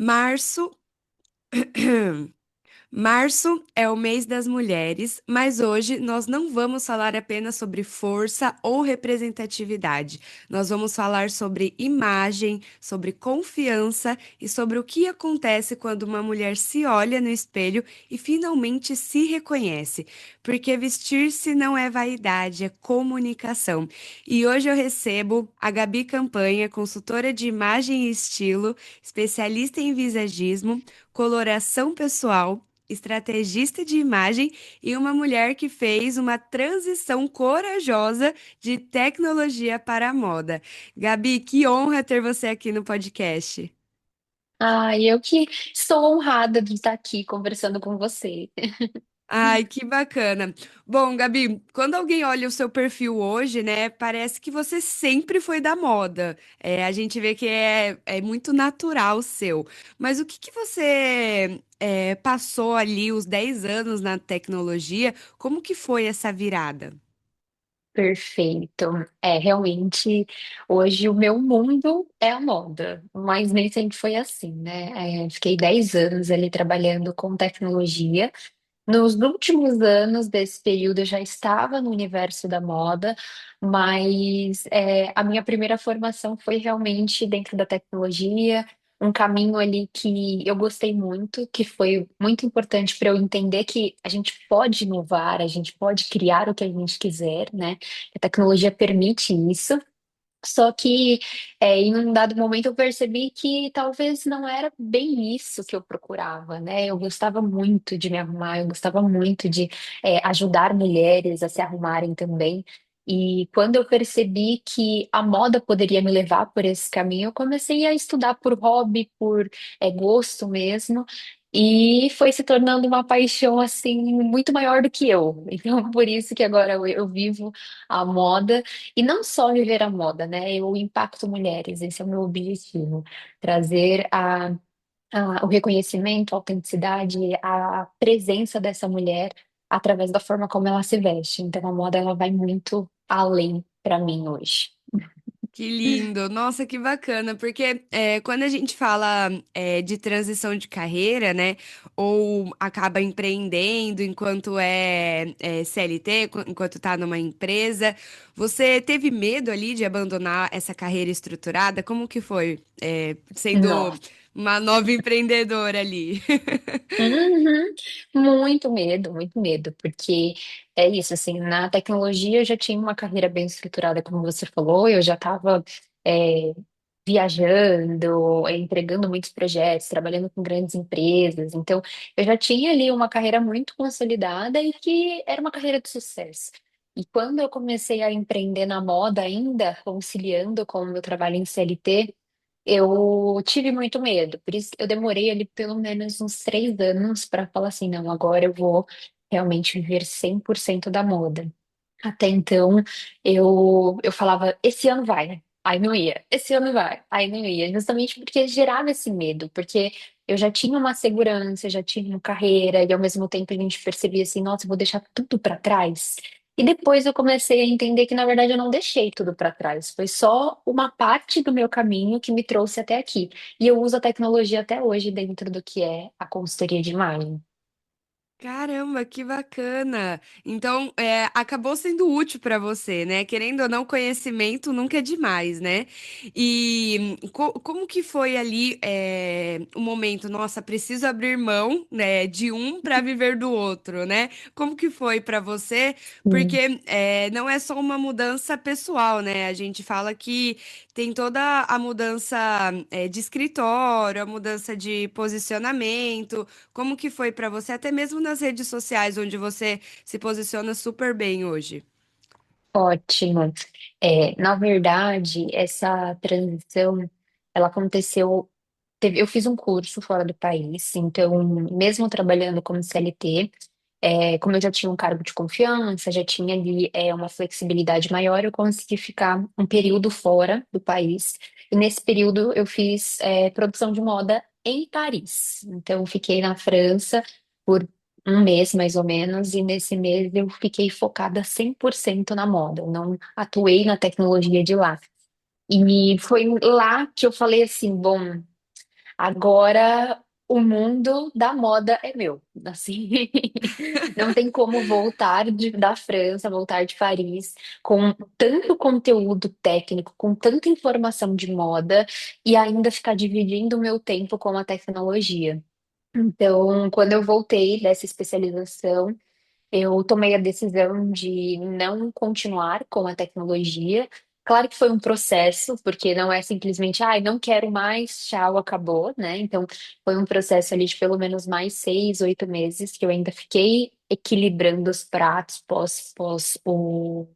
Março Março é o mês das mulheres, mas hoje nós não vamos falar apenas sobre força ou representatividade. Nós vamos falar sobre imagem, sobre confiança e sobre o que acontece quando uma mulher se olha no espelho e finalmente se reconhece. Porque vestir-se não é vaidade, é comunicação. E hoje eu recebo a Gabi Campanha, consultora de imagem e estilo, especialista em visagismo, coloração pessoal, estrategista de imagem e uma mulher que fez uma transição corajosa de tecnologia para a moda. Gabi, que honra ter você aqui no podcast. Eu que estou honrada de estar aqui conversando com você. Ai, que bacana. Bom, Gabi, quando alguém olha o seu perfil hoje, né, parece que você sempre foi da moda. A gente vê que é muito natural seu. Mas o que que você passou ali os 10 anos na tecnologia? Como que foi essa virada? Perfeito. Realmente, hoje o meu mundo é a moda, mas nem sempre foi assim, né? Fiquei 10 anos ali trabalhando com tecnologia. Nos últimos anos desse período, eu já estava no universo da moda, mas a minha primeira formação foi realmente dentro da tecnologia, um caminho ali que eu gostei muito, que foi muito importante para eu entender que a gente pode inovar, a gente pode criar o que a gente quiser, né? A tecnologia permite isso. Só que em um dado momento eu percebi que talvez não era bem isso que eu procurava, né? Eu gostava muito de me arrumar, eu gostava muito de ajudar mulheres a se arrumarem também. E quando eu percebi que a moda poderia me levar por esse caminho, eu comecei a estudar por hobby, por gosto mesmo. E foi se tornando uma paixão assim muito maior do que eu. Então, por isso que agora eu vivo a moda. E não só viver a moda, né? Eu impacto mulheres, esse é o meu objetivo. Trazer o reconhecimento, a autenticidade, a presença dessa mulher através da forma como ela se veste. Então a moda ela vai muito além para mim hoje. Que lindo! Nossa, que bacana! Porque quando a gente fala de transição de carreira, né? Ou acaba empreendendo enquanto é CLT, enquanto está numa empresa, você teve medo ali de abandonar essa carreira estruturada? Como que foi, sendo Nossa. uma nova empreendedora ali? Uhum. Muito medo, porque é isso, assim, na tecnologia eu já tinha uma carreira bem estruturada, como você falou, eu já estava viajando, entregando muitos projetos, trabalhando com grandes empresas, então eu já tinha ali uma carreira muito consolidada e que era uma carreira de sucesso. E quando eu comecei a empreender na moda ainda, conciliando com o meu trabalho em CLT, eu tive muito medo, por isso que eu demorei ali pelo menos uns 3 anos para falar assim, não, agora eu vou realmente viver 100% da moda. Até então, eu falava, esse ano vai, né? Aí não ia, esse ano vai, aí não ia, justamente porque gerava esse medo, porque eu já tinha uma segurança, já tinha uma carreira, e ao mesmo tempo a gente percebia assim, nossa, eu vou deixar tudo para trás. E depois eu comecei a entender que, na verdade, eu não deixei tudo para trás, foi só uma parte do meu caminho que me trouxe até aqui. E eu uso a tecnologia até hoje dentro do que é a consultoria de imagem. Caramba, que bacana! Então, acabou sendo útil para você, né? Querendo ou não, conhecimento nunca é demais, né? E como que foi ali o momento? Nossa, preciso abrir mão, né, de um para viver do outro, né? Como que foi para você? Porque não é só uma mudança pessoal, né? A gente fala que tem toda a mudança de escritório, a mudança de posicionamento. Como que foi para você, até mesmo nas redes sociais, onde você se posiciona super bem hoje? Ótimo. Na verdade, essa transição, ela aconteceu. Eu fiz um curso fora do país, então, mesmo trabalhando como CLT, como eu já tinha um cargo de confiança, já tinha ali uma flexibilidade maior, eu consegui ficar um período fora do país. E nesse período eu fiz produção de moda em Paris. Então, fiquei na França por um mês mais ou menos, e nesse mês eu fiquei focada 100% na moda. Eu não atuei na tecnologia de lá. E foi lá que eu falei assim, bom. Agora o mundo da moda é meu. Assim, não tem como voltar da França, voltar de Paris com tanto conteúdo técnico, com tanta informação de moda e ainda ficar dividindo o meu tempo com a tecnologia. Então, quando eu voltei dessa especialização, eu tomei a decisão de não continuar com a tecnologia. Claro que foi um processo, porque não é simplesmente, ai, não quero mais, tchau, acabou, né? Então, foi um processo ali de pelo menos mais 6, 8 meses que eu ainda fiquei equilibrando os pratos pós o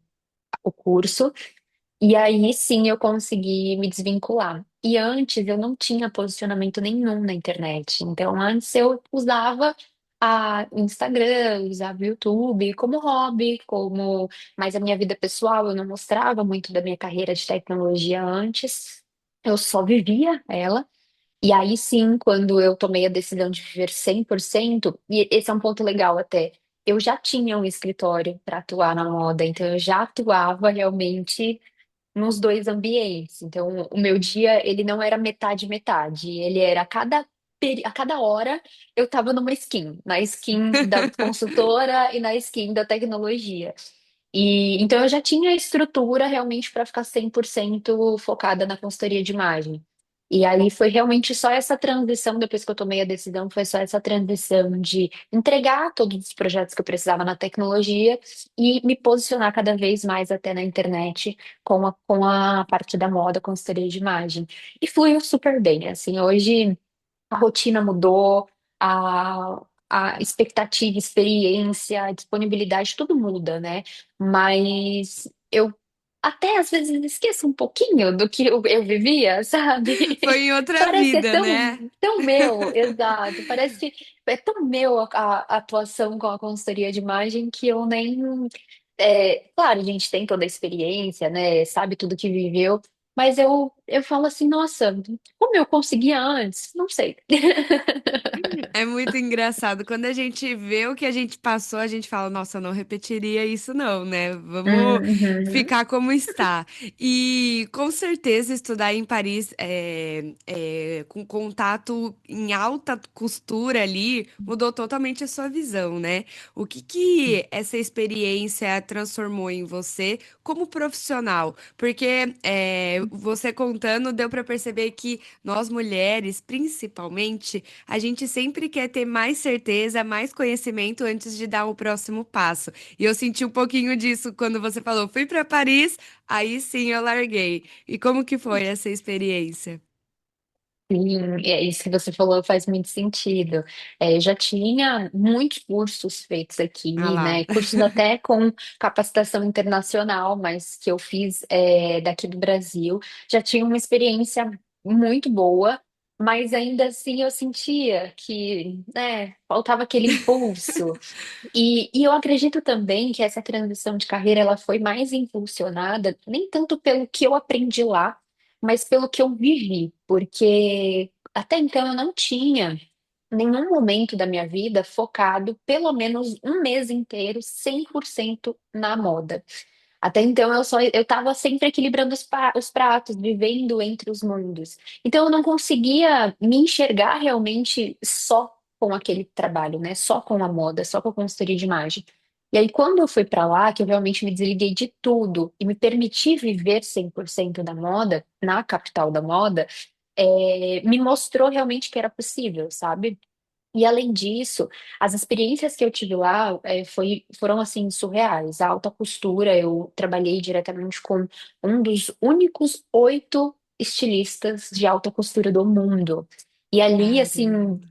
curso. E aí sim eu consegui me desvincular. E antes eu não tinha posicionamento nenhum na internet. Então antes eu usava a Instagram, usava o YouTube como hobby, como mas a minha vida pessoal eu não mostrava muito da minha carreira de tecnologia antes. Eu só vivia ela. E aí sim, quando eu tomei a decisão de viver 100%, e esse é um ponto legal até, eu já tinha um escritório para atuar na moda, então eu já atuava realmente nos dois ambientes. Então, o meu dia, ele não era metade, metade. Ele era a cada hora eu estava numa skin, na skin da consultora e na skin da tecnologia. E então eu já tinha a estrutura realmente para ficar 100% focada na consultoria de imagem. E aí foi realmente só essa transição, depois que eu tomei a decisão, foi só essa transição de entregar todos os projetos que eu precisava na tecnologia e me posicionar cada vez mais até na internet com a parte da moda, consultoria de imagem. E fluiu super bem, assim, hoje a rotina mudou, a expectativa, experiência, a disponibilidade, tudo muda, né? Mas eu até às vezes esqueço um pouquinho do que eu vivia, sabe? Foi em outra Parece que é vida, tão, né? tão meu, exato. Parece que é tão meu a atuação com a consultoria de imagem que eu nem. Claro, a gente tem toda a experiência, né? Sabe tudo que viveu, mas eu falo assim, nossa, como eu conseguia antes? Não sei. É muito engraçado. Quando a gente vê o que a gente passou, a gente fala, nossa, eu não repetiria isso, não, né? Vamos Uhum. ficar como está. E com certeza estudar em Paris com contato em alta costura ali mudou totalmente a sua visão, né? O que que essa experiência transformou em você como profissional? Porque você contando, deu para perceber que nós mulheres, principalmente, a gente sempre quer ter mais certeza, mais conhecimento antes de dar o próximo passo. E eu senti um pouquinho disso quando você falou, fui para Paris, aí sim eu larguei. E como que foi essa experiência? Sim, é isso que você falou faz muito sentido. Eu já tinha muitos cursos feitos Ah aqui, lá. né? Cursos até com capacitação internacional, mas que eu fiz daqui do Brasil. Já tinha uma experiência muito boa, mas ainda assim eu sentia que, né, faltava aquele impulso. E eu acredito também que essa transição de carreira ela foi mais impulsionada, nem tanto pelo que eu aprendi lá, mas pelo que eu vivi, porque até então eu não tinha nenhum momento da minha vida focado pelo menos um mês inteiro 100% na moda. Até então eu estava sempre equilibrando os pratos, vivendo entre os mundos. Então eu não conseguia me enxergar realmente só com aquele trabalho, né? Só com a moda, só com a consultoria de imagem. E aí quando eu fui para lá, que eu realmente me desliguei de tudo e me permiti viver 100% da moda, na capital da moda, me mostrou realmente que era possível, sabe? E além disso, as experiências que eu tive lá foram assim surreais. A alta costura, eu trabalhei diretamente com um dos únicos 8 estilistas de alta costura do mundo. E ali, assim, Caramba.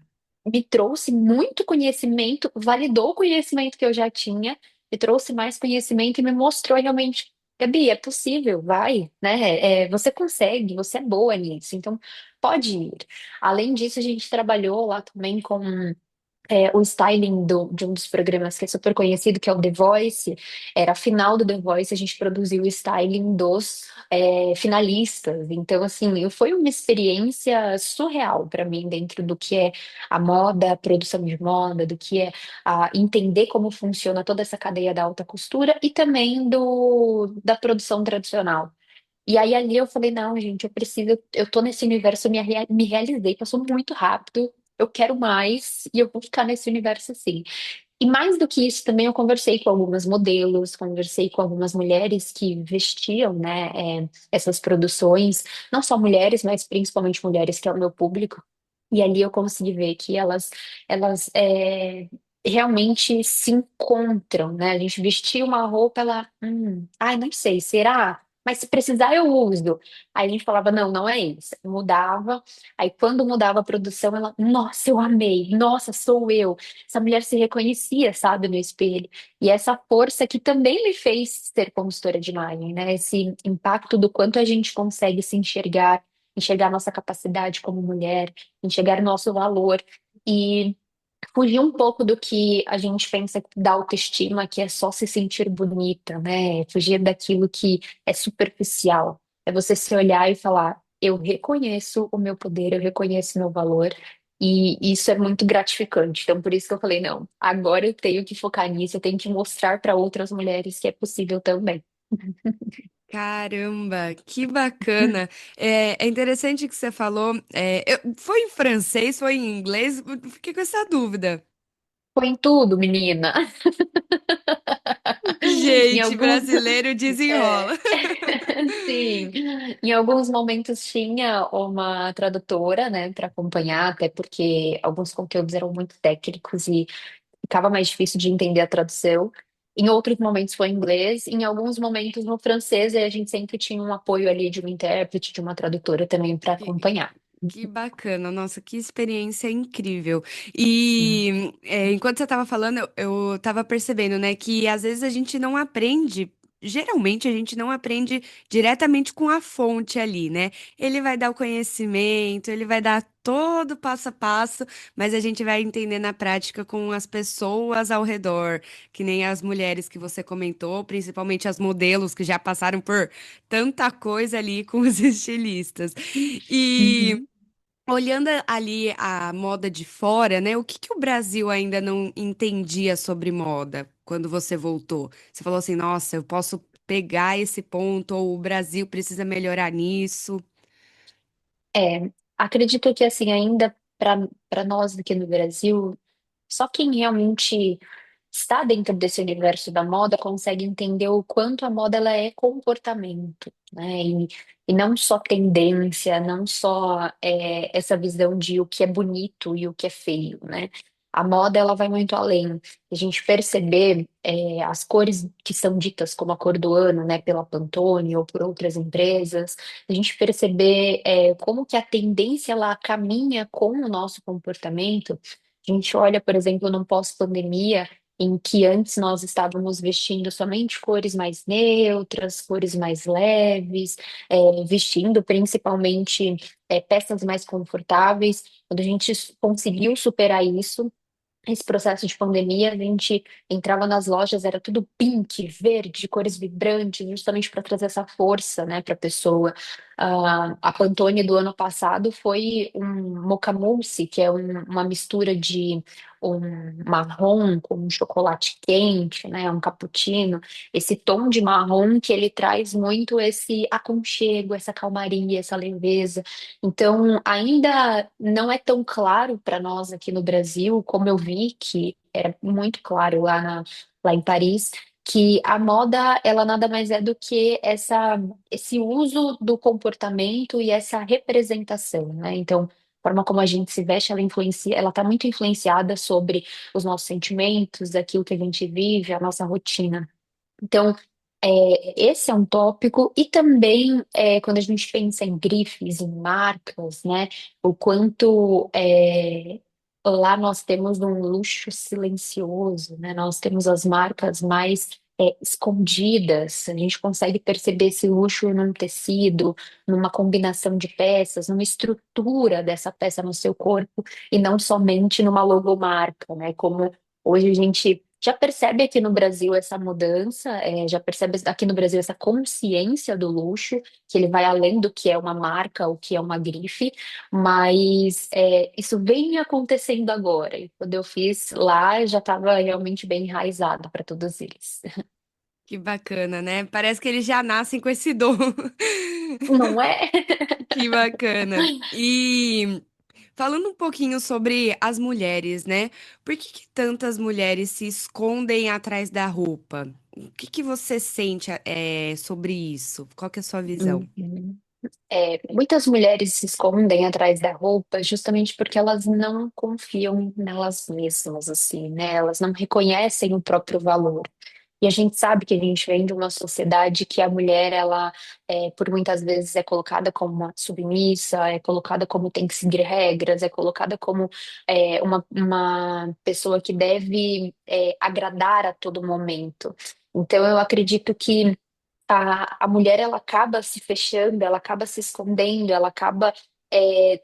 me trouxe muito conhecimento, validou o conhecimento que eu já tinha, me trouxe mais conhecimento e me mostrou realmente, Gabi, é possível, vai, né? Você consegue, você é boa nisso, então pode ir. Além disso, a gente trabalhou lá também com o styling de um dos programas que é super conhecido, que é o The Voice. Era a final do The Voice, a gente produziu o styling dos finalistas. Então, assim, foi uma experiência surreal para mim dentro do que é a moda, a produção de moda, do que é entender como funciona toda essa cadeia da alta costura e também da produção tradicional. E aí ali eu falei, não, gente, eu preciso, eu tô nesse universo, me realizei, passou muito rápido, eu quero mais e eu vou ficar nesse universo assim. E mais do que isso, também eu conversei com algumas modelos, conversei com algumas mulheres que vestiam, né, essas produções, não só mulheres, mas principalmente mulheres, que é o meu público. E ali eu consegui ver que elas realmente se encontram, né? A gente vestia uma roupa, ela, ai, não sei, será? Mas se precisar eu uso. Aí a gente falava, não, não é isso. Mudava. Aí quando mudava a produção, ela, nossa, eu amei. Nossa, sou eu. Essa mulher se reconhecia, sabe, no espelho. E essa força que também me fez ser consultora de imagem, né? Esse impacto do quanto a gente consegue se enxergar, enxergar nossa capacidade como mulher, enxergar nosso valor e fugir um pouco do que a gente pensa da autoestima, que é só se sentir bonita, né? Fugir daquilo que é superficial. É você se olhar e falar: eu reconheço o meu poder, eu reconheço o meu valor. E isso é muito gratificante. Então, por isso que eu falei: não, agora eu tenho que focar nisso, eu tenho que mostrar para outras mulheres que é possível também. Caramba, que bacana. É interessante que você falou. Foi em francês, foi em inglês? Eu fiquei com essa dúvida. Foi em tudo, menina. Em Gente, alguns, brasileiro é, desenrola. sim, em alguns momentos tinha uma tradutora, né, para acompanhar, até porque alguns conteúdos eram muito técnicos e ficava mais difícil de entender a tradução. Em outros momentos foi em inglês, em alguns momentos no francês, e a gente sempre tinha um apoio ali de uma intérprete, de uma tradutora também para acompanhar. Que bacana, nossa, que experiência incrível. Sim. Enquanto você estava falando, eu estava percebendo, né, que às vezes a gente não aprende, geralmente a gente não aprende diretamente com a fonte ali, né? Ele vai dar o conhecimento, ele vai dar todo o passo a passo, mas a gente vai entender na prática com as pessoas ao redor, que nem as mulheres que você comentou, principalmente as modelos que já passaram por tanta coisa ali com os estilistas. E Uhum. olhando ali a moda de fora, né? O que que o Brasil ainda não entendia sobre moda quando você voltou? Você falou assim, nossa, eu posso pegar esse ponto, ou o Brasil precisa melhorar nisso. É, acredito que assim, ainda para nós aqui no Brasil, só quem realmente está dentro desse universo da moda consegue entender o quanto a moda ela é comportamento, né? E não só tendência, não só essa visão de o que é bonito e o que é feio, né? A moda ela vai muito além. A gente perceber as cores que são ditas como a cor do ano, né, pela Pantone ou por outras empresas, a gente perceber como que a tendência ela caminha com o nosso comportamento. A gente olha, por exemplo, no pós-pandemia em que antes nós estávamos vestindo somente cores mais neutras, cores mais leves, vestindo principalmente peças mais confortáveis. Quando a gente conseguiu superar isso, esse processo de pandemia, a gente entrava nas lojas, era tudo pink, verde, cores vibrantes, justamente para trazer essa força, né, para a pessoa. A Pantone do ano passado foi um mocha mousse, que é uma mistura de um marrom com um chocolate quente, né, um cappuccino. Esse tom de marrom que ele traz muito esse aconchego, essa calmaria, essa leveza. Então, ainda não é tão claro para nós aqui no Brasil, como eu vi que era muito claro lá em Paris, que a moda, ela nada mais é do que esse uso do comportamento e essa representação, né? Então, a forma como a gente se veste, ela influencia, ela está muito influenciada sobre os nossos sentimentos, aquilo que a gente vive, a nossa rotina. Então, esse é um tópico, e também quando a gente pensa em grifes, em marcas, né, o quanto lá nós temos um luxo silencioso, né, nós temos as marcas mais escondidas, a gente consegue perceber esse luxo num tecido, numa combinação de peças, numa estrutura dessa peça no seu corpo, e não somente numa logomarca, né, como hoje a gente já percebe aqui no Brasil essa mudança, já percebe aqui no Brasil essa consciência do luxo, que ele vai além do que é uma marca, o que é uma grife, mas isso vem acontecendo agora. E quando eu fiz lá, já estava realmente bem enraizado para todos eles. Que bacana, né? Parece que eles já nascem com esse dom. Não é? Que bacana. E falando um pouquinho sobre as mulheres, né? Por que que tantas mulheres se escondem atrás da roupa? O que que você sente, sobre isso? Qual que é a sua visão? Uhum. Muitas mulheres se escondem atrás da roupa justamente porque elas não confiam nelas mesmas, assim, né? Elas não reconhecem o próprio valor. E a gente sabe que a gente vem de uma sociedade que a mulher, ela, por muitas vezes, é colocada como uma submissa, é colocada como tem que seguir regras, é colocada como uma pessoa que deve, agradar a todo momento. Então, eu acredito que a mulher ela acaba se fechando, ela acaba se escondendo, ela acaba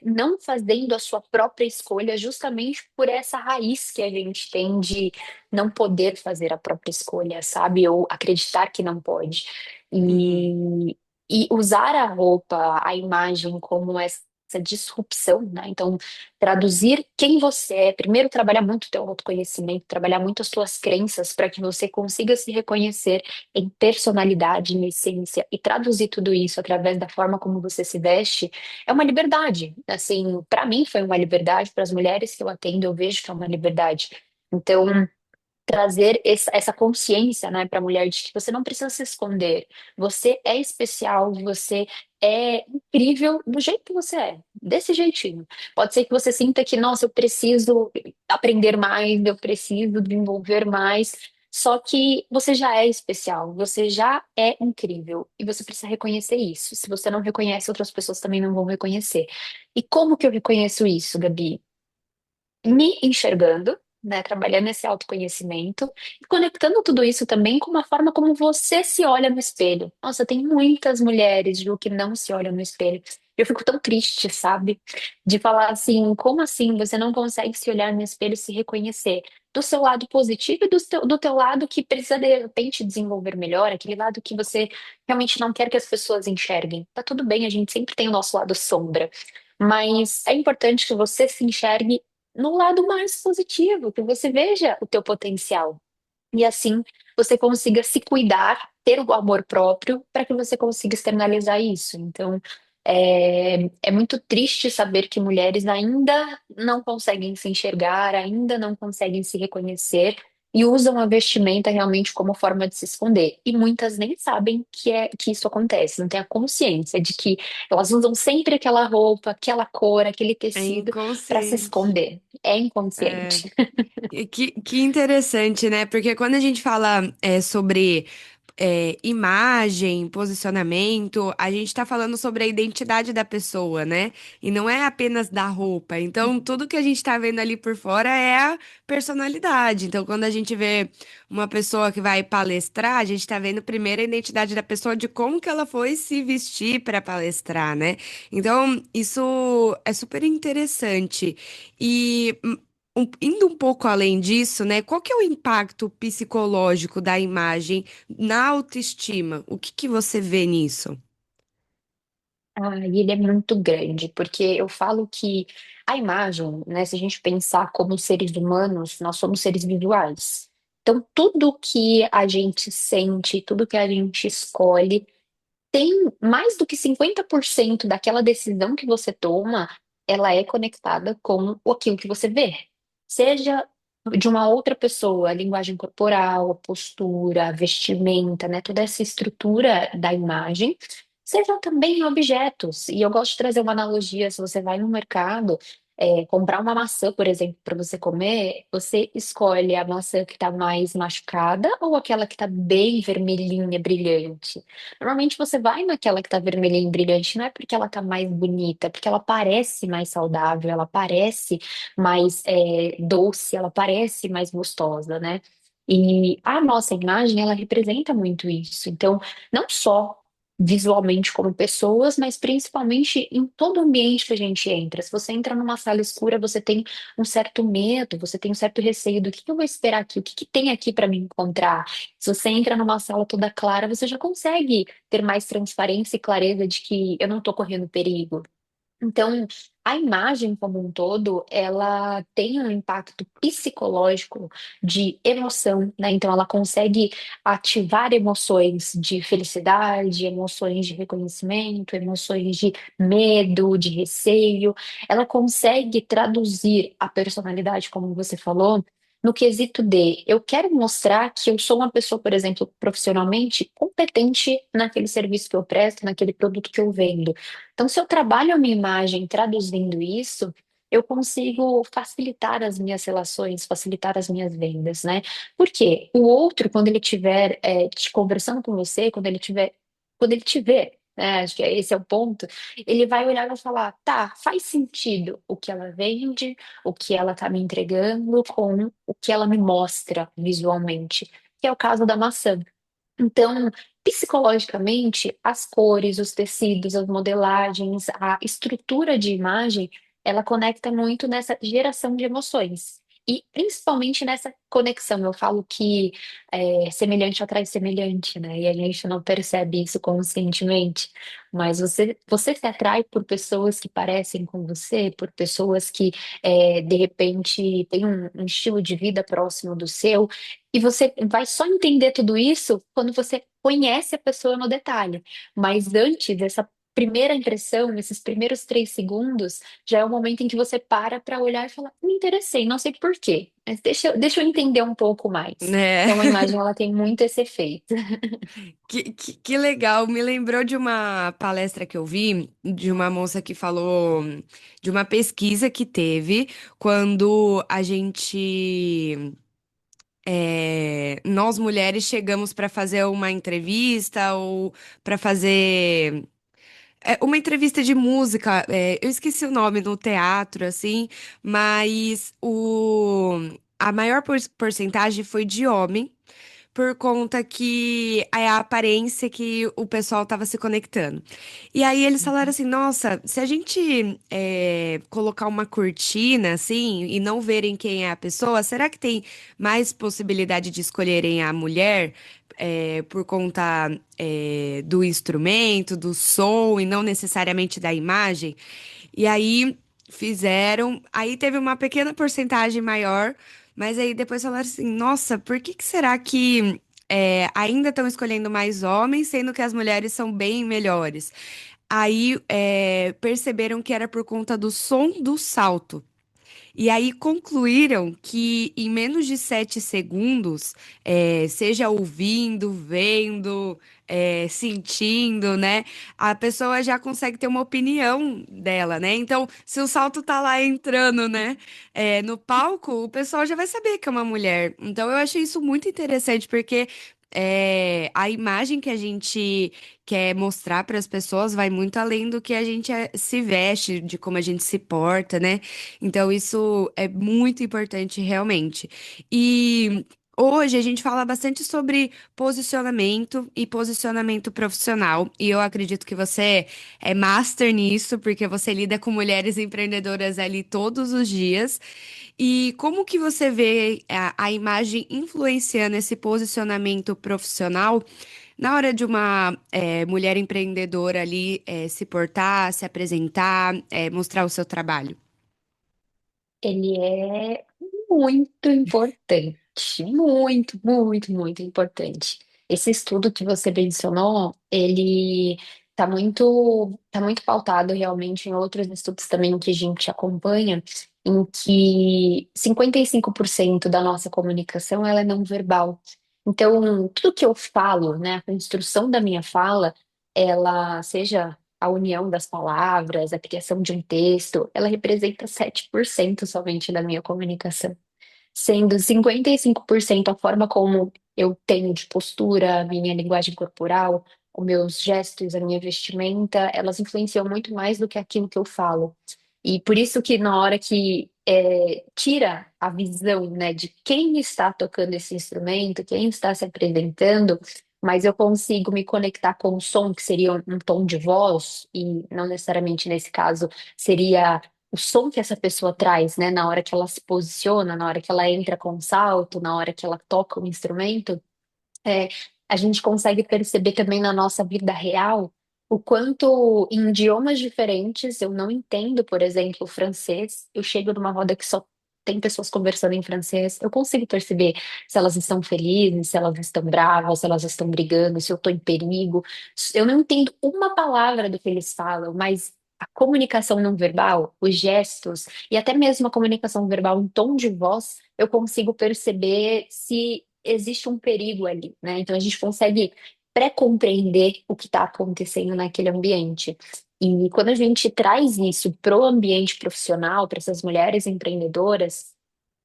não fazendo a sua própria escolha justamente por essa raiz que a gente tem de não poder fazer a própria escolha, sabe? Ou acreditar que não pode. Uhum. E usar a roupa, a imagem como essa disrupção, né? Então, traduzir quem você é, primeiro trabalhar muito o teu autoconhecimento, trabalhar muito as tuas crenças para que você consiga se reconhecer em personalidade, em essência, e traduzir tudo isso através da forma como você se veste, é uma liberdade. Assim, para mim foi uma liberdade, para as mulheres que eu atendo, eu vejo que é uma liberdade. Então, trazer essa consciência, né, para a mulher de que você não precisa se esconder. Você é especial, você é incrível do jeito que você é, desse jeitinho. Pode ser que você sinta que, nossa, eu preciso aprender mais, eu preciso desenvolver mais. Só que você já é especial, você já é incrível e você precisa reconhecer isso. Se você não reconhece, outras pessoas também não vão reconhecer. E como que eu reconheço isso, Gabi? Me enxergando, né, trabalhando esse autoconhecimento e conectando tudo isso também com uma forma como você se olha no espelho. Nossa, tem muitas mulheres, Ju, que não se olham no espelho. Eu fico tão triste, sabe? De falar assim, como assim você não consegue se olhar no espelho e se reconhecer? Do seu lado positivo e do teu lado que precisa de repente desenvolver melhor, aquele lado que você realmente não quer que as pessoas enxerguem. Tá tudo bem, a gente sempre tem o nosso lado sombra. Mas é importante que você se enxergue no lado mais positivo, que você veja o teu potencial. E assim você consiga se cuidar, ter o amor próprio, para que você consiga externalizar isso. Então, é muito triste saber que mulheres ainda não conseguem se enxergar, ainda não conseguem se reconhecer e usam a vestimenta realmente como forma de se esconder. E muitas nem sabem que isso acontece, não têm a consciência de que elas usam sempre aquela roupa, aquela cor, aquele É tecido para se inconsciente. esconder. É É. inconsciente. E que interessante, né? Porque quando a gente fala sobre imagem, posicionamento, a gente tá falando sobre a identidade da pessoa, né? E não é apenas da roupa. Então, tudo que a gente tá vendo ali por fora é a personalidade. Então, quando a gente vê uma pessoa que vai palestrar, a gente tá vendo primeiro a identidade da pessoa de como que ela foi se vestir para palestrar, né? Então, isso é super interessante. E indo um pouco além disso, né? Qual que é o impacto psicológico da imagem na autoestima? O que que você vê nisso? E ele é muito grande, porque eu falo que a imagem, né, se a gente pensar como seres humanos, nós somos seres visuais. Então, tudo que a gente sente, tudo que a gente escolhe, tem mais do que 50% daquela decisão que você toma, ela é conectada com aquilo que você vê. Seja de uma outra pessoa, a linguagem corporal, a postura, a vestimenta, né? Toda essa estrutura da imagem, seja também em objetos. E eu gosto de trazer uma analogia, se você vai no mercado, comprar uma maçã, por exemplo, para você comer, você escolhe a maçã que está mais machucada ou aquela que está bem vermelhinha, brilhante. Normalmente você vai naquela que tá vermelhinha e brilhante, não é porque ela tá mais bonita, é porque ela parece mais saudável, ela parece mais doce, ela parece mais gostosa, né? E a nossa imagem, ela representa muito isso. Então, não só visualmente como pessoas, mas principalmente em todo o ambiente que a gente entra. Se você entra numa sala escura, você tem um certo medo, você tem um certo receio do que eu vou esperar aqui, o que que tem aqui para me encontrar. Se você entra numa sala toda clara, você já consegue ter mais transparência e clareza de que eu não estou correndo perigo. Então, a imagem como um todo, ela tem um impacto psicológico de emoção, né? Então, ela consegue ativar emoções de felicidade, emoções de reconhecimento, emoções de medo, de receio. Ela consegue traduzir a personalidade, como você falou, no quesito de eu quero mostrar que eu sou uma pessoa, por exemplo, profissionalmente competente naquele serviço que eu presto, naquele produto que eu vendo. Então, se eu trabalho a minha imagem traduzindo isso, eu consigo facilitar as minhas relações, facilitar as minhas vendas, né? Porque o outro, quando ele estiver te conversando com você, quando ele te vê, né? Acho que esse é o ponto. Ele vai olhar e vai falar, tá, faz sentido o que ela vende, o que ela tá me entregando, com o que ela me mostra visualmente, que é o caso da maçã. Então, psicologicamente, as cores, os tecidos, as modelagens, a estrutura de imagem, ela conecta muito nessa geração de emoções. E principalmente nessa conexão, eu falo que semelhante atrai semelhante, né? E a gente não percebe isso conscientemente, mas você se atrai por pessoas que parecem com você, por pessoas que de repente têm um estilo de vida próximo do seu. E você vai só entender tudo isso quando você conhece a pessoa no detalhe. Mas antes, essa primeira impressão, esses primeiros 3 segundos, já é o momento em que você para olhar e falar, me interessei, não sei por quê, mas deixa eu entender um pouco mais. né? Então, a imagem, ela tem muito esse efeito. Que legal, me lembrou de uma palestra que eu vi de uma moça que falou de uma pesquisa que teve quando nós mulheres chegamos para fazer uma entrevista ou para fazer uma entrevista de música. Eu esqueci o nome no teatro, assim, mas a maior porcentagem foi de homem por conta que é a aparência que o pessoal tava se conectando. E aí eles falaram assim, nossa, se a gente colocar uma cortina assim e não verem quem é a pessoa, será que tem mais possibilidade de escolherem a mulher por conta do instrumento, do som e não necessariamente da imagem? E aí fizeram, aí teve uma pequena porcentagem maior, mas aí depois falaram assim, nossa, por que que será que ainda estão escolhendo mais homens, sendo que as mulheres são bem melhores? Aí perceberam que era por conta do som do salto. E aí concluíram que em menos de 7 segundos, seja ouvindo, vendo, sentindo, né, a pessoa já consegue ter uma opinião dela, né? Então, se o salto tá lá entrando, né, no palco, o pessoal já vai saber que é uma mulher. Então, eu achei isso muito interessante, porque a imagem que a gente quer mostrar para as pessoas vai muito além do que a gente se veste, de como a gente se porta, né? Então, isso é muito importante, realmente. E hoje a gente fala bastante sobre posicionamento e posicionamento profissional. E eu acredito que você é master nisso, porque você lida com mulheres empreendedoras ali todos os dias. E como que você vê a imagem influenciando esse posicionamento profissional na hora de uma mulher empreendedora ali se portar, se apresentar, mostrar o seu trabalho? Ele é muito importante, muito, muito, muito importante. Esse estudo que você mencionou, ele tá muito pautado realmente em outros estudos também que a gente acompanha, em que 55% da nossa comunicação ela é não verbal. Então, tudo que eu falo, né, a construção da minha fala, ela seja a união das palavras, a criação de um texto, ela representa 7% somente da minha comunicação, sendo 55% a forma como eu tenho de postura, a minha linguagem corporal, os meus gestos, a minha vestimenta, elas influenciam muito mais do que aquilo que eu falo. E por isso que na hora que tira a visão, né, de quem está tocando esse instrumento, quem está se apresentando, mas eu consigo me conectar com o som, que seria um tom de voz, e não necessariamente nesse caso seria o som que essa pessoa traz, né, na hora que ela se posiciona, na hora que ela entra com o salto, na hora que ela toca o instrumento, é, a gente consegue perceber também na nossa vida real O quanto em idiomas diferentes eu não entendo, por exemplo, o francês. Eu chego numa roda que só tem pessoas conversando em francês. Eu consigo perceber se elas estão felizes, se elas estão bravas, se elas estão brigando, se eu estou em perigo. Eu não entendo uma palavra do que eles falam, mas a comunicação não verbal, os gestos e até mesmo a comunicação verbal em tom de voz, eu consigo perceber se existe um perigo ali, né? Então a gente consegue pré-compreender o que está acontecendo naquele ambiente. E quando a gente traz isso para o ambiente profissional, para essas mulheres empreendedoras,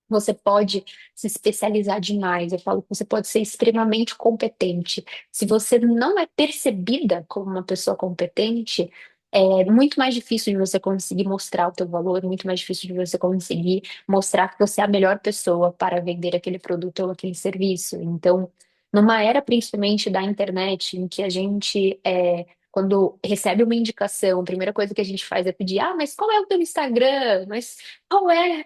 você pode se especializar demais. Eu falo que você pode ser extremamente competente. Se você não é percebida como uma pessoa competente, é muito mais difícil de você conseguir mostrar o teu valor, muito mais difícil de você conseguir mostrar que você é a melhor pessoa para vender aquele produto ou aquele serviço. Então, numa era principalmente da internet, em que a gente quando recebe uma indicação, a primeira coisa que a gente faz é pedir, mas qual é o teu Instagram? Mas qual é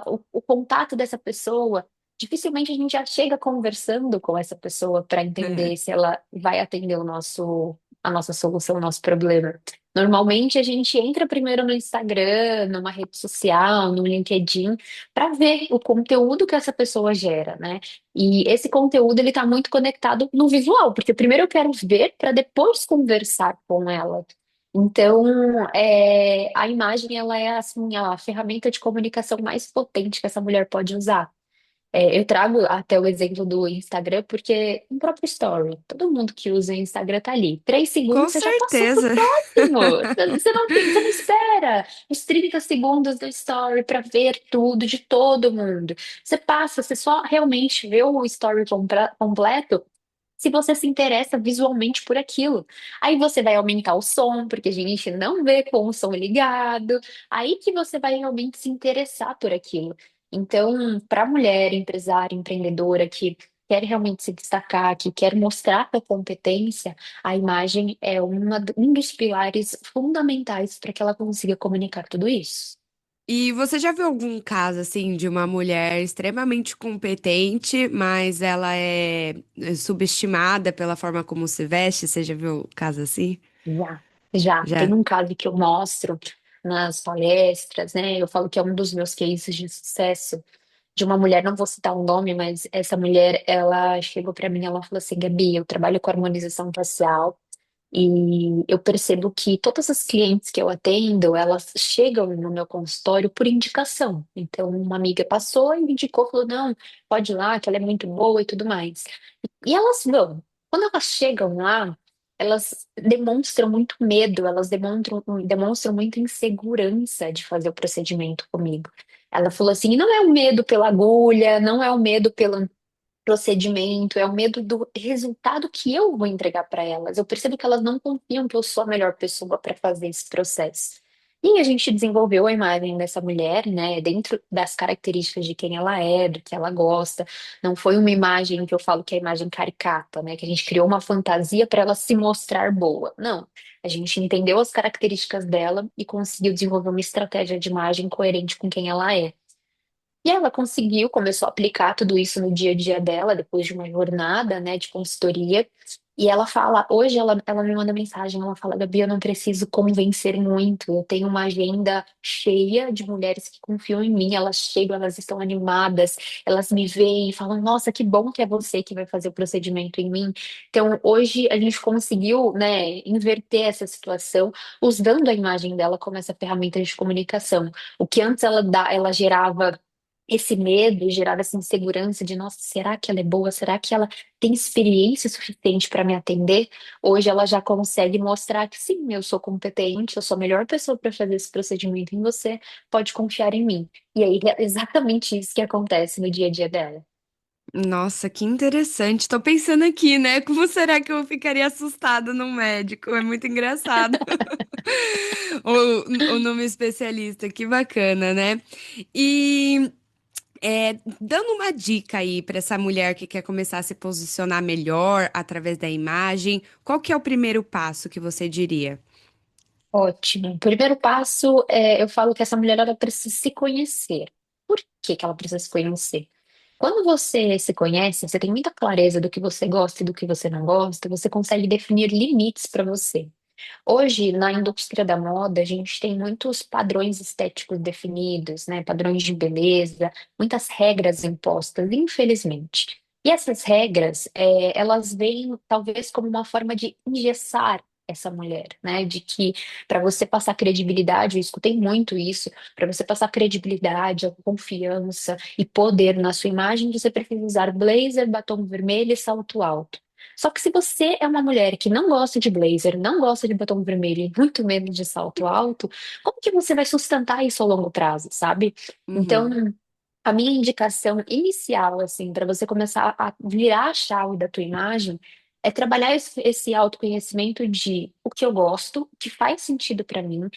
o contato dessa pessoa? Dificilmente a gente já chega conversando com essa pessoa para entender se ela vai atender a nossa solução, o nosso problema. Normalmente a gente entra primeiro no Instagram, numa rede social, no LinkedIn, para ver o conteúdo que essa pessoa gera, né? E esse conteúdo ele está muito conectado no visual, porque primeiro eu quero ver para depois conversar com ela. Então, a imagem ela é assim a ferramenta de comunicação mais potente que essa mulher pode usar. Eu trago até o exemplo do Instagram, porque um próprio story, todo mundo que usa o Instagram tá ali. Três Com segundos, você já passou pro certeza. próximo. Você não espera os 30 segundos do story para ver tudo de todo mundo. Você passa, você só realmente vê o story completo se você se interessa visualmente por aquilo. Aí você vai aumentar o som, porque a gente não vê com o som ligado. Aí que você vai realmente se interessar por aquilo. Então, para a mulher empresária, empreendedora que quer realmente se destacar, que quer mostrar sua competência, a imagem é um dos pilares fundamentais para que ela consiga comunicar tudo isso. E você já viu algum caso assim de uma mulher extremamente competente, mas ela é subestimada pela forma como se veste? Você já viu caso assim? Já, já. Tem Já. um caso que eu mostro nas palestras, né? Eu falo que é um dos meus cases de sucesso de uma mulher, não vou citar o nome, mas essa mulher, ela chegou para mim, ela falou assim, Gabi, eu trabalho com harmonização facial e eu percebo que todas as clientes que eu atendo, elas chegam no meu consultório por indicação. Então, uma amiga passou e me indicou, falou, não, pode ir lá, que ela é muito boa e tudo mais. E elas vão. Quando elas chegam lá, elas demonstram muito medo, elas demonstram muita insegurança de fazer o procedimento comigo. Ela falou assim: não é o medo pela agulha, não é o medo pelo procedimento, é o medo do resultado que eu vou entregar para elas. Eu percebo que elas não confiam que eu sou a melhor pessoa para fazer esse processo. E a gente desenvolveu a imagem dessa mulher, né, dentro das características de quem ela é, do que ela gosta. Não foi uma imagem que eu falo que é a imagem caricata, né, que a gente criou uma fantasia para ela se mostrar boa. Não. A gente entendeu as características dela e conseguiu desenvolver uma estratégia de imagem coerente com quem ela é. E ela conseguiu, começou a aplicar tudo isso no dia a dia dela, depois de uma jornada, né, de consultoria. E ela fala, hoje ela me manda mensagem, ela fala, Gabi, eu não preciso convencer muito, eu tenho uma agenda cheia de mulheres que confiam em mim, elas chegam, elas estão animadas, elas me veem e falam, nossa, que bom que é você que vai fazer o procedimento em mim. Então, hoje a gente conseguiu, né, inverter essa situação, usando a imagem dela como essa ferramenta de comunicação. O que antes ela gerava esse medo, gerar essa insegurança de, nossa, será que ela é boa? Será que ela tem experiência suficiente para me atender? Hoje ela já consegue mostrar que sim, eu sou competente, eu sou a melhor pessoa para fazer esse procedimento em você, pode confiar em mim. E aí é exatamente isso que acontece no dia a dia dela. Nossa, que interessante. Tô pensando aqui, né? Como será que eu ficaria assustada no médico? É muito engraçado. O nome especialista, que bacana, né? E dando uma dica aí para essa mulher que quer começar a se posicionar melhor através da imagem, qual que é o primeiro passo que você diria? Ótimo. O primeiro passo é, eu falo que essa mulher ela precisa se conhecer. Por que que ela precisa se conhecer? Quando você se conhece, você tem muita clareza do que você gosta e do que você não gosta, você consegue definir limites para você. Hoje, na indústria da moda, a gente tem muitos padrões estéticos definidos, né? Padrões de beleza, muitas regras impostas, infelizmente. E essas regras, elas vêm talvez como uma forma de engessar essa mulher, né? De que para você passar credibilidade, eu escutei muito isso, para você passar credibilidade, confiança e poder na sua imagem, você precisa usar blazer, batom vermelho e salto alto. Só que se você é uma mulher que não gosta de blazer, não gosta de batom vermelho e muito menos de salto alto, como que você vai sustentar isso a longo prazo, sabe? Então, Uhum, a minha indicação inicial, assim, para você começar a virar a chave da tua imagem, é trabalhar esse autoconhecimento de o que eu gosto, o que faz sentido para mim,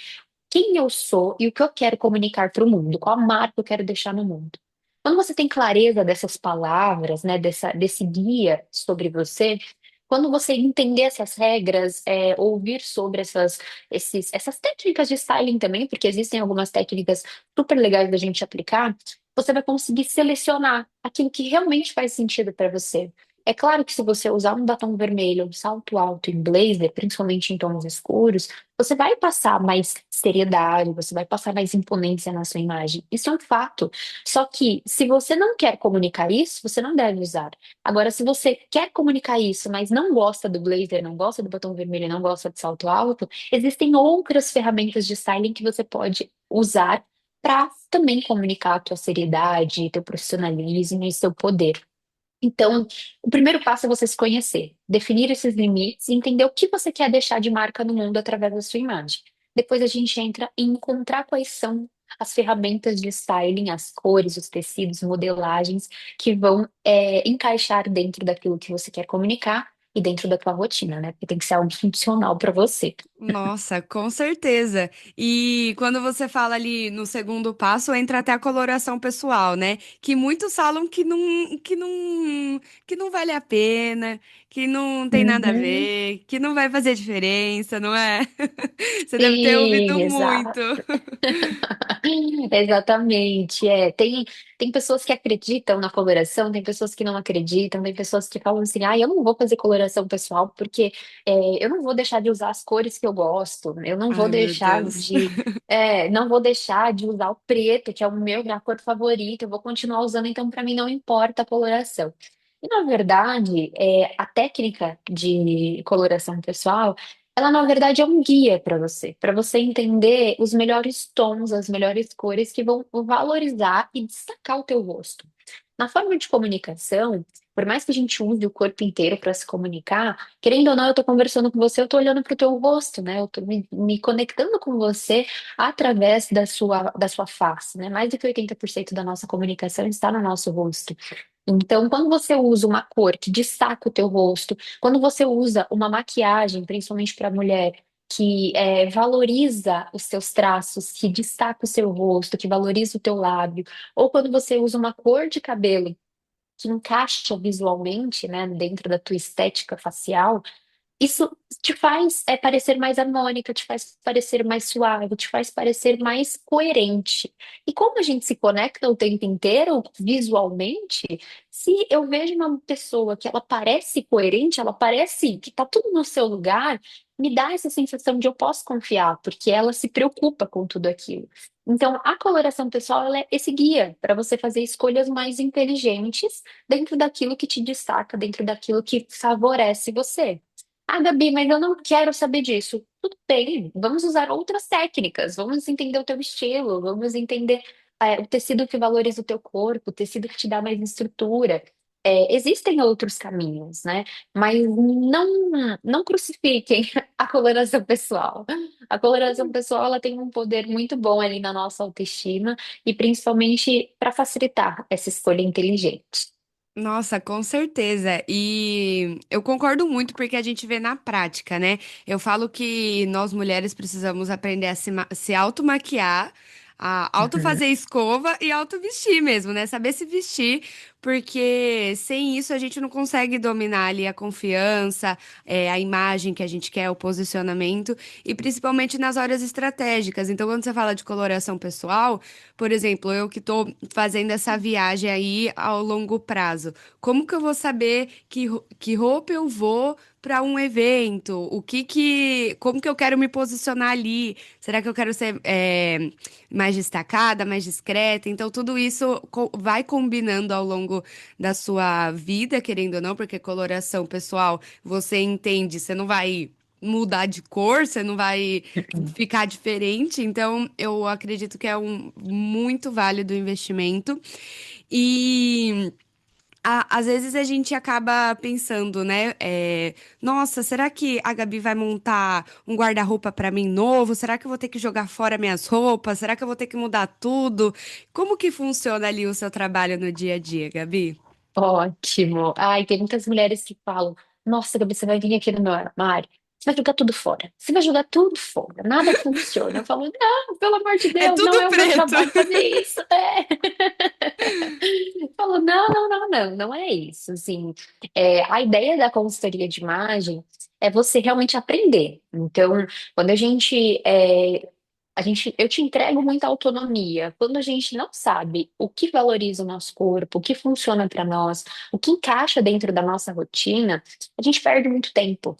quem eu sou e o que eu quero comunicar para o mundo, qual a marca eu quero deixar no mundo. Quando você tem clareza dessas palavras, né, desse guia sobre você, quando você entender essas regras, ouvir sobre essas técnicas de styling também, porque existem algumas técnicas super legais da gente aplicar, você vai conseguir selecionar aquilo que realmente faz sentido para você. É claro que se você usar um batom vermelho, um salto alto em blazer, principalmente em tons escuros, você vai passar mais seriedade, você vai passar mais imponência na sua imagem. Isso é um fato. Só que se você não quer comunicar isso, você não deve usar. Agora, se você quer comunicar isso, mas não gosta do blazer, não gosta do batom vermelho, não gosta de salto alto, existem outras ferramentas de styling que você pode usar para também comunicar a tua seriedade, teu profissionalismo e seu poder. Então, o primeiro passo é você se conhecer, definir esses limites e entender o que você quer deixar de marca no mundo através da sua imagem. Depois a gente entra em encontrar quais são as ferramentas de styling, as cores, os tecidos, modelagens que vão encaixar dentro daquilo que você quer comunicar e dentro da tua rotina, né? Porque tem que ser algo funcional para você. nossa, com certeza. E quando você fala ali no segundo passo, entra até a coloração pessoal, né? Que muitos falam que não vale a pena, que não tem nada a Uhum. ver, que não vai fazer diferença, não é? Você deve ter ouvido Sim, muito. exato. Exatamente, tem pessoas que acreditam na coloração, tem pessoas que não acreditam, tem pessoas que falam assim, ah, eu não vou fazer coloração pessoal porque eu não vou deixar de usar as cores que eu gosto, eu não vou Ai, meu deixar Deus. não vou deixar de usar o preto, que é minha cor favorita, eu vou continuar usando, então para mim não importa a coloração. E na verdade, a técnica de coloração pessoal ela, na verdade, é um guia para você entender os melhores tons, as melhores cores que vão valorizar e destacar o teu rosto. Na forma de comunicação, por mais que a gente use o corpo inteiro para se comunicar, querendo ou não, eu estou conversando com você, eu estou olhando para o teu rosto, né? Eu estou me conectando com você através da sua face, né? Mais de que 80% da nossa comunicação está no nosso rosto. Então, quando você usa uma cor que destaca o teu rosto, quando você usa uma maquiagem, principalmente para mulher, que valoriza os seus traços, que destaca o seu rosto, que valoriza o teu lábio, ou quando você usa uma cor de cabelo que encaixa visualmente, né, dentro da tua estética facial, isso te faz parecer mais harmônica, te faz parecer mais suave, te faz parecer mais coerente. E como a gente se conecta o tempo inteiro visualmente, se eu vejo uma pessoa que ela parece coerente, ela parece que tá tudo no seu lugar, me dá essa sensação de eu posso confiar, porque ela se preocupa com tudo aquilo. Então, a coloração pessoal, ela é esse guia para você fazer escolhas mais inteligentes dentro daquilo que te destaca, dentro daquilo que favorece você. Ah, Gabi, mas eu não quero saber disso. Tudo bem, vamos usar outras técnicas, vamos entender o teu estilo, vamos entender o tecido que valoriza o teu corpo, o tecido que te dá mais estrutura. Existem outros caminhos, né? Mas não crucifiquem a coloração pessoal. A coloração pessoal ela tem um poder muito bom ali na nossa autoestima e principalmente para facilitar essa escolha inteligente. Nossa, com certeza. E eu concordo muito porque a gente vê na prática, né? Eu falo que nós mulheres precisamos aprender a se automaquiar, a auto Uhum. fazer escova e auto vestir mesmo, né? Saber se vestir, porque sem isso a gente não consegue dominar ali a confiança, a imagem que a gente quer, o posicionamento, e principalmente nas horas estratégicas. Então, quando você fala de coloração pessoal, por exemplo, eu que tô fazendo essa viagem aí ao longo prazo, como que eu vou saber que roupa eu vou para um evento? Como que eu quero me posicionar ali? Será que eu quero ser mais destacada, mais discreta? Então, tudo isso vai combinando ao longo da sua vida, querendo ou não, porque coloração pessoal, você entende, você não vai mudar de cor, você não vai ficar diferente. Então, eu acredito que é um muito válido investimento. E às vezes a gente acaba pensando, né? Nossa, será que a Gabi vai montar um guarda-roupa pra mim novo? Será que eu vou ter que jogar fora minhas roupas? Será que eu vou ter que mudar tudo? Como que funciona ali o seu trabalho no dia a dia, Gabi? Ótimo. Ai, tem muitas mulheres que falam: Nossa, Gabi, você vai vir aqui no meu armário, você vai jogar tudo fora. Você vai jogar tudo fora, nada funciona. Eu falo: Não, pelo amor de É Deus, não tudo é o meu preto. trabalho fazer isso. Eu falo: Não, não, não, não, não é isso. Assim, a ideia da consultoria de imagem é você realmente aprender. Então, quando eu te entrego muita autonomia. Quando a gente não sabe o que valoriza o nosso corpo, o que funciona para nós, o que encaixa dentro da nossa rotina, a gente perde muito tempo.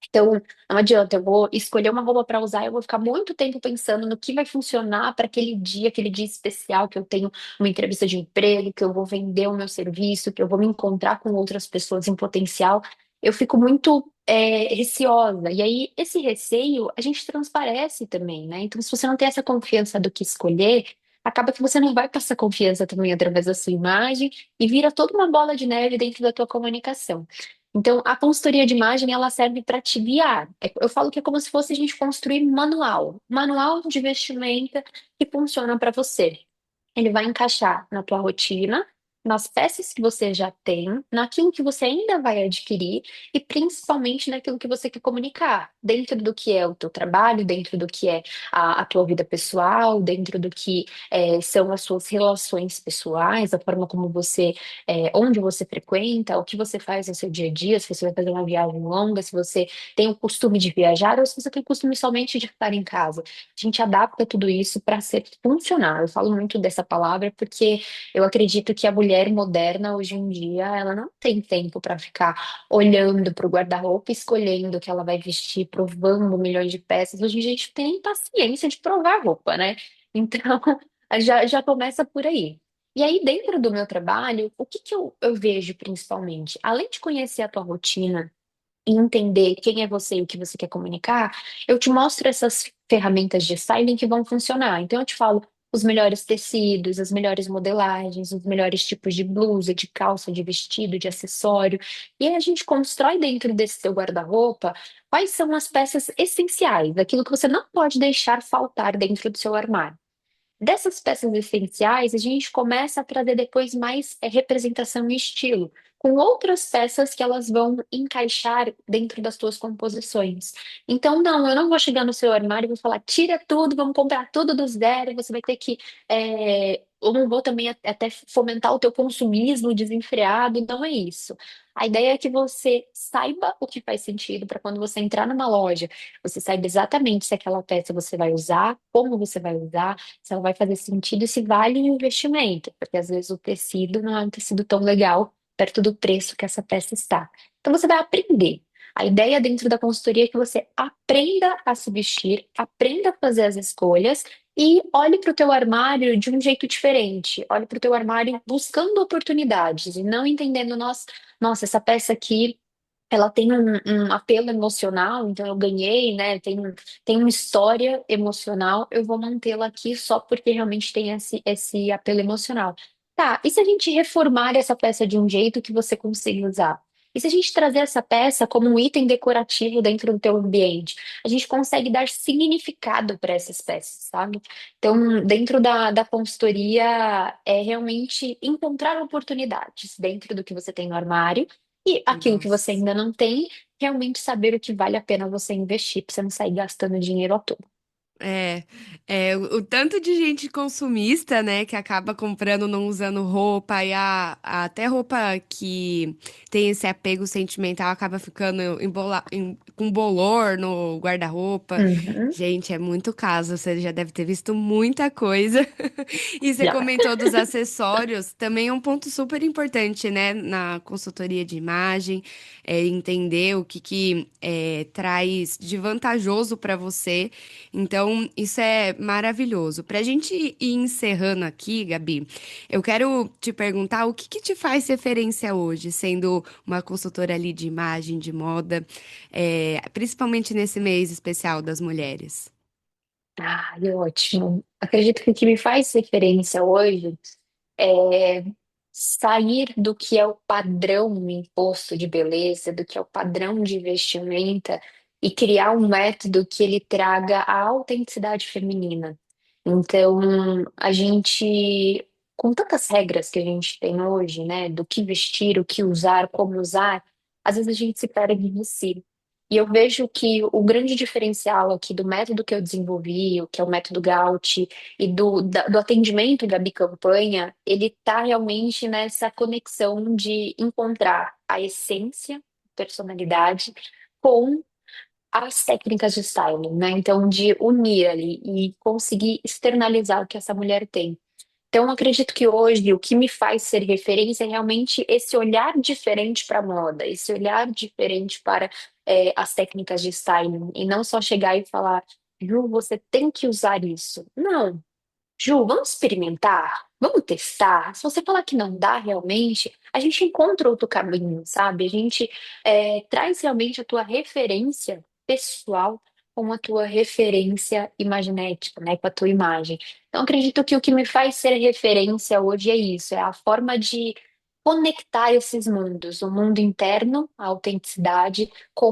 Então, não adianta, eu vou escolher uma roupa para usar, eu vou ficar muito tempo pensando no que vai funcionar para aquele dia especial que eu tenho uma entrevista de emprego, que eu vou vender o meu serviço, que eu vou me encontrar com outras pessoas em potencial. Eu fico muito receosa. E aí, esse receio, a gente transparece também, né? Então, se você não tem essa confiança do que escolher, acaba que você não vai passar confiança também através da sua imagem e vira toda uma bola de neve dentro da tua comunicação. Então, a consultoria de imagem, ela serve para te guiar. Eu falo que é como se fosse a gente construir manual de vestimenta que funciona para você. Ele vai encaixar na tua rotina, nas peças que você já tem, naquilo que você ainda vai adquirir e principalmente naquilo que você quer comunicar, dentro do que é o teu trabalho, dentro do que é a tua vida pessoal, dentro do que são as suas relações pessoais, a forma como onde você frequenta, o que você faz no seu dia a dia, se você vai fazer uma viagem longa, se você tem o costume de viajar ou se você tem o costume somente de ficar em casa. A gente adapta tudo isso para ser funcional. Eu falo muito dessa palavra porque eu acredito que a mulher moderna hoje em dia ela não tem tempo para ficar olhando para o guarda-roupa, escolhendo o que ela vai vestir, provando milhões de peças. Hoje em dia a gente tem paciência de provar roupa, né? Então já começa por aí. E aí, dentro do meu trabalho, o que que eu vejo principalmente? Além de conhecer a tua rotina, e entender quem é você e o que você quer comunicar, eu te mostro essas ferramentas de styling que vão funcionar. Então, eu te falo os melhores tecidos, as melhores modelagens, os melhores tipos de blusa, de calça, de vestido, de acessório. E aí a gente constrói dentro desse teu guarda-roupa quais são as peças essenciais, aquilo que você não pode deixar faltar dentro do seu armário. Dessas peças essenciais, a gente começa a trazer depois mais representação e estilo, com outras peças que elas vão encaixar dentro das tuas composições. Então, não, eu não vou chegar no seu armário e vou falar, tira tudo, vamos comprar tudo do zero, você vai ter que. Eu não vou também até fomentar o teu consumismo desenfreado, não é isso. A ideia é que você saiba o que faz sentido para quando você entrar numa loja, você saiba exatamente se aquela peça você vai usar, como você vai usar, se ela vai fazer sentido e se vale o investimento, porque às vezes o tecido não é um tecido tão legal perto do preço que essa peça está. Então você vai aprender. A ideia dentro da consultoria é que você aprenda a se vestir, aprenda a fazer as escolhas e olhe para o teu armário de um jeito diferente. Olhe para o teu armário buscando oportunidades e não entendendo, nossa, essa peça aqui ela tem um apelo emocional, então eu ganhei, né? Tem uma história emocional, eu vou mantê-la aqui só porque realmente tem esse apelo emocional. Tá, e se a gente reformar essa peça de um jeito que você consiga usar? E se a gente trazer essa peça como um item decorativo dentro do teu ambiente? A gente consegue dar significado para essas peças, sabe? Então, dentro da consultoria, é realmente encontrar oportunidades dentro do que você tem no armário e aquilo que você Nossa. ainda não tem, realmente saber o que vale a pena você investir para você não sair gastando dinheiro à toa. É, o tanto de gente consumista, né, que acaba comprando, não usando roupa, e até roupa que tem esse apego sentimental acaba ficando com bolor no guarda-roupa. Uhum, Gente, é muito caso, você já deve ter visto muita coisa. E você já. comentou dos acessórios, também é um ponto super importante, né, na consultoria de imagem, entender o que traz de vantajoso para você. Então, isso é maravilhoso. Para a gente ir encerrando aqui, Gabi, eu quero te perguntar o que te faz referência hoje, sendo uma consultora ali de imagem, de moda, principalmente nesse mês especial das mulheres. Ótimo. Acredito que o que me faz referência hoje é sair do que é o padrão imposto de beleza, do que é o padrão de vestimenta e criar um método que ele traga a autenticidade feminina. Então, a gente, com tantas regras que a gente tem hoje, né, do que vestir, o que usar, como usar, às vezes a gente se perde de si. E eu vejo que o grande diferencial aqui do método que eu desenvolvi, o que é o método Gaut, e do atendimento da Bicampanha, ele está realmente nessa conexão de encontrar a essência, personalidade, com as técnicas de styling, né? Então, de unir ali e conseguir externalizar o que essa mulher tem. Então, eu acredito que hoje o que me faz ser referência é realmente esse olhar diferente para a moda, esse olhar diferente para as técnicas de styling, e não só chegar e falar, Ju, você tem que usar isso. Não. Ju, vamos experimentar? Vamos testar? Se você falar que não dá realmente, a gente encontra outro caminho, sabe? A gente traz realmente a tua referência pessoal com a tua referência imaginética, né? Com a tua imagem. Então, acredito que o que me faz ser referência hoje é isso, é a forma de conectar esses mundos, o mundo interno, a autenticidade, com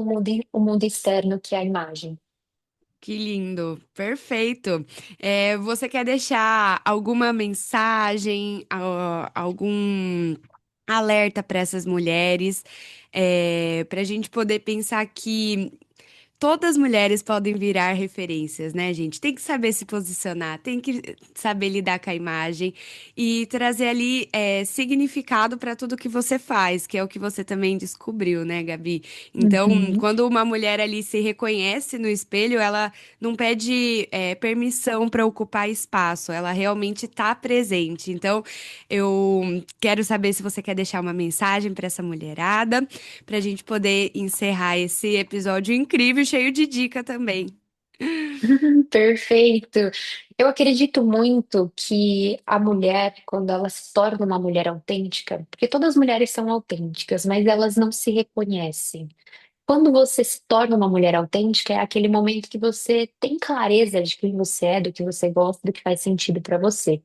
o mundo externo, que é a imagem. Que lindo, perfeito. Você quer deixar alguma mensagem, algum alerta para essas mulheres, para a gente poder pensar que todas as mulheres podem virar referências, né, gente? Tem que saber se posicionar, tem que saber lidar com a imagem e trazer ali significado para tudo que você faz, que é o que você também descobriu, né, Gabi? Então, Uhum. quando uma mulher ali se reconhece no espelho, ela não pede permissão para ocupar espaço, ela realmente está presente. Então, eu quero saber se você quer deixar uma mensagem para essa mulherada para a gente poder encerrar esse episódio incrível, cheio de dica também. Perfeito. Eu acredito muito que a mulher, quando ela se torna uma mulher autêntica, porque todas as mulheres são autênticas, mas elas não se reconhecem. Quando você se torna uma mulher autêntica, é aquele momento que você tem clareza de quem você é, do que você gosta, do que faz sentido para você.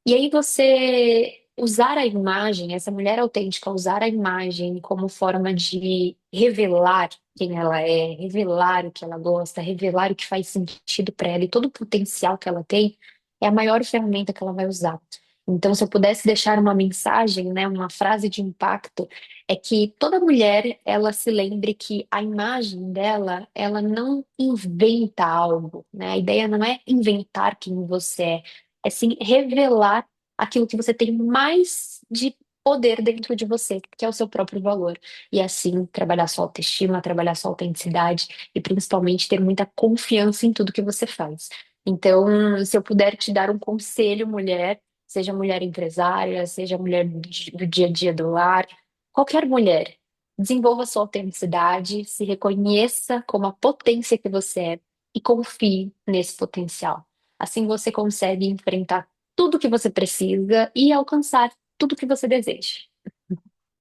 E aí você usar a imagem, essa mulher autêntica, usar a imagem como forma de revelar quem ela é, revelar o que ela gosta, revelar o que faz sentido para ela e todo o potencial que ela tem, é a maior ferramenta que ela vai usar. Então, se eu pudesse deixar uma mensagem, né, uma frase de impacto, é que toda mulher, ela se lembre que a imagem dela, ela não inventa algo, né? A ideia não é inventar quem você é sim revelar aquilo que você tem mais de poder dentro de você, que é o seu próprio valor. E assim, trabalhar sua autoestima, trabalhar sua autenticidade e principalmente ter muita confiança em tudo que você faz. Então, se eu puder te dar um conselho, mulher, seja mulher empresária, seja mulher do dia a dia do lar, qualquer mulher, desenvolva sua autenticidade, se reconheça como a potência que você é e confie nesse potencial. Assim você consegue enfrentar tudo que você precisa e alcançar tudo que você deseja.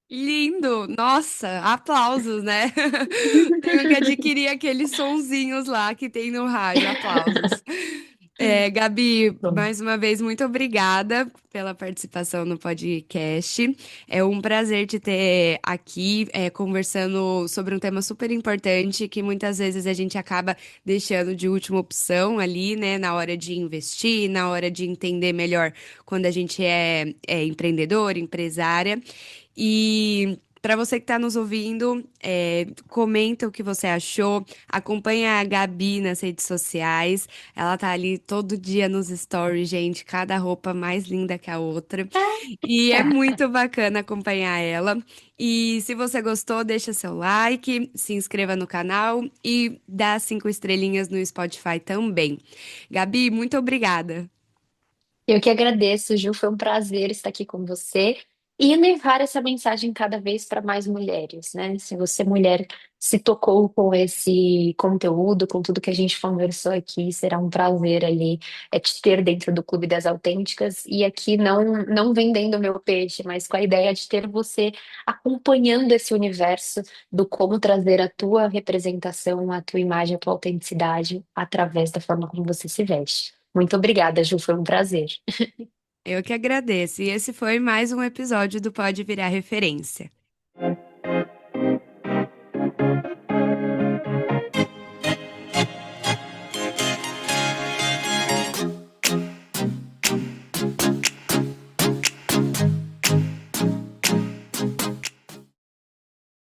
Lindo! Nossa, aplausos, né? Tenho que adquirir aqueles sonzinhos lá que tem no rádio, aplausos. Gabi, Bom. mais uma vez, muito obrigada pela participação no podcast. É um prazer te ter aqui, conversando sobre um tema super importante que muitas vezes a gente acaba deixando de última opção ali, né, na hora de investir, na hora de entender melhor quando a gente é empreendedor, empresária. Para você que está nos ouvindo, comenta o que você achou, acompanha a Gabi nas redes sociais. Ela tá ali todo dia nos stories, gente, cada roupa mais linda que a outra. E é muito bacana acompanhar ela. E se você gostou, deixa seu like, se inscreva no canal e dá 5 estrelinhas no Spotify também. Gabi, muito obrigada. Eu que agradeço, Ju, foi um prazer estar aqui com você e levar essa mensagem cada vez para mais mulheres, né? Se você, mulher, se tocou com esse conteúdo, com tudo que a gente conversou aqui, será um prazer ali te ter dentro do Clube das Autênticas e aqui não vendendo meu peixe, mas com a ideia de ter você acompanhando esse universo do como trazer a tua representação, a tua imagem, a tua autenticidade através da forma como você se veste. Muito obrigada, Ju, foi um prazer. Eu que agradeço. E esse foi mais um episódio do Pode Virar Referência.